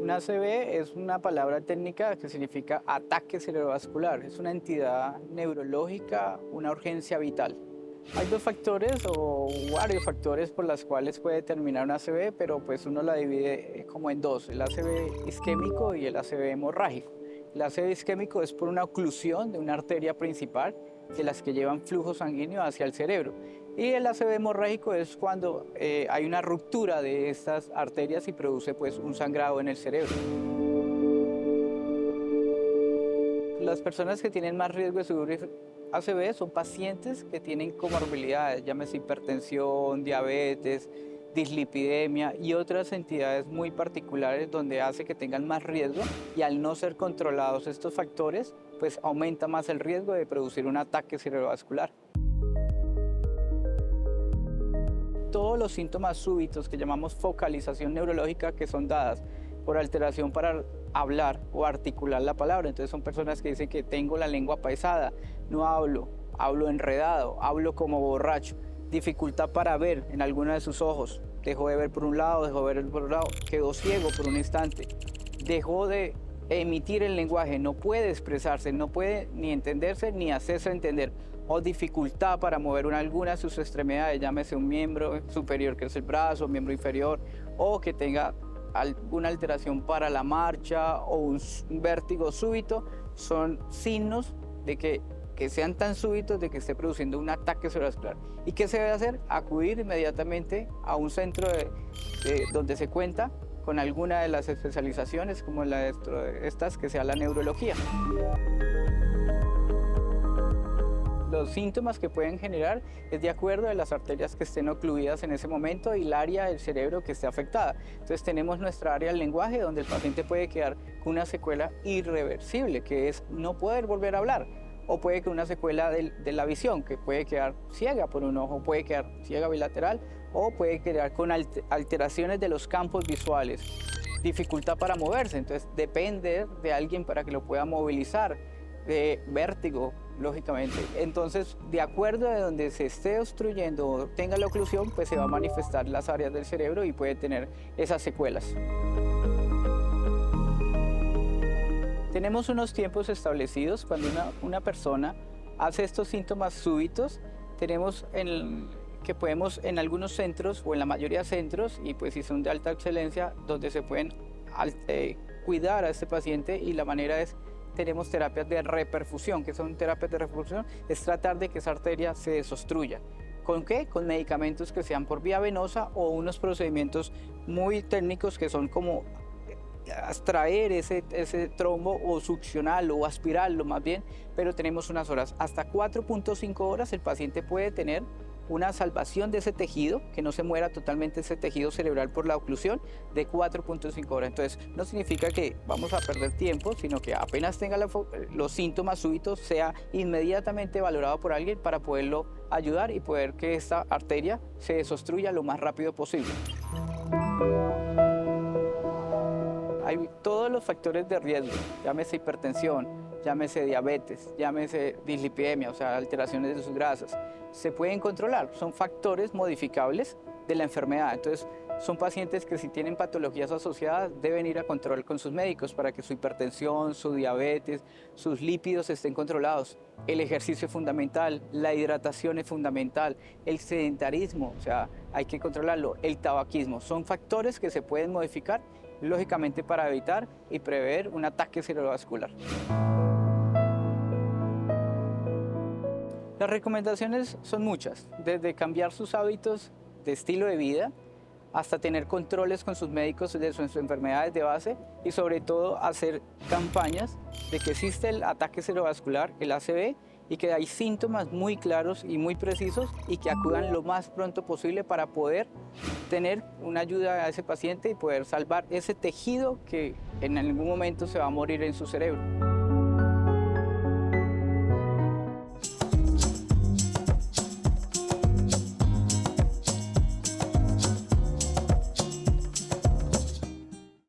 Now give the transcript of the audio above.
Una ACV es una palabra técnica que significa ataque cerebrovascular. Es una entidad neurológica, una urgencia vital. Hay dos factores o varios factores por los cuales puede terminar una ACV, pero pues uno la divide como en dos, el ACV isquémico y el ACV hemorrágico. El ACV isquémico es por una oclusión de una arteria principal de las que llevan flujo sanguíneo hacia el cerebro. Y el ACV hemorrágico es cuando hay una ruptura de estas arterias y produce pues un sangrado en el cerebro. Las personas que tienen más riesgo de sufrir ACV son pacientes que tienen comorbilidades, llámese hipertensión, diabetes, dislipidemia y otras entidades muy particulares donde hace que tengan más riesgo, y al no ser controlados estos factores, pues aumenta más el riesgo de producir un ataque cerebrovascular. Todos los síntomas súbitos que llamamos focalización neurológica, que son dadas por alteración para hablar o articular la palabra. Entonces son personas que dicen que tengo la lengua pesada, no hablo, hablo enredado, hablo como borracho, dificultad para ver en alguno de sus ojos, dejó de ver por un lado, dejó de ver por un lado, quedó ciego por un instante, dejó de emitir el lenguaje, no puede expresarse, no puede ni entenderse ni hacerse entender, o dificultad para mover alguna de sus extremidades, llámese un miembro superior que es el brazo, miembro inferior, o que tenga alguna alteración para la marcha o un vértigo súbito, son signos de que sean tan súbitos de que esté produciendo un ataque cerebrovascular. ¿Y qué se debe hacer? Acudir inmediatamente a un centro donde se cuenta con alguna de las especializaciones como estas que sea la neurología. Los síntomas que pueden generar es de acuerdo a las arterias que estén ocluidas en ese momento y el área del cerebro que esté afectada. Entonces tenemos nuestra área del lenguaje, donde el paciente puede quedar con una secuela irreversible, que es no poder volver a hablar, o puede que una secuela de la visión, que puede quedar ciega por un ojo, puede quedar ciega bilateral, o puede quedar con alteraciones de los campos visuales, dificultad para moverse. Entonces depende de alguien para que lo pueda movilizar, de vértigo, lógicamente. Entonces, de acuerdo a donde se esté obstruyendo o tenga la oclusión, pues se va a manifestar las áreas del cerebro y puede tener esas secuelas. Tenemos unos tiempos establecidos cuando una persona hace estos síntomas súbitos. Tenemos que podemos en algunos centros o en la mayoría de centros, y pues si son de alta excelencia, donde se pueden cuidar a este paciente, y la manera es tenemos terapias de reperfusión. ¿Qué son terapias de reperfusión? Es tratar de que esa arteria se desobstruya. ¿Con qué? Con medicamentos que sean por vía venosa o unos procedimientos muy técnicos que son como extraer ese trombo o succionarlo o aspirarlo más bien, pero tenemos unas horas. Hasta 4.5 horas el paciente puede tener una salvación de ese tejido, que no se muera totalmente ese tejido cerebral por la oclusión, de 4.5 horas. Entonces, no significa que vamos a perder tiempo, sino que apenas tenga los síntomas súbitos, sea inmediatamente valorado por alguien para poderlo ayudar y poder que esta arteria se desobstruya lo más rápido posible. Hay todos los factores de riesgo, llámese hipertensión, llámese diabetes, llámese dislipidemia, o sea, alteraciones de sus grasas, se pueden controlar, son factores modificables de la enfermedad. Entonces, son pacientes que si tienen patologías asociadas deben ir a control con sus médicos para que su hipertensión, su diabetes, sus lípidos estén controlados. El ejercicio es fundamental, la hidratación es fundamental, el sedentarismo, o sea, hay que controlarlo, el tabaquismo, son factores que se pueden modificar lógicamente para evitar y prever un ataque cerebrovascular. Las recomendaciones son muchas, desde cambiar sus hábitos de estilo de vida hasta tener controles con sus médicos de sus enfermedades de base, y sobre todo hacer campañas de que existe el ataque cerebrovascular, el ACV, y que hay síntomas muy claros y muy precisos, y que acudan lo más pronto posible para poder tener una ayuda a ese paciente y poder salvar ese tejido que en algún momento se va a morir en su cerebro.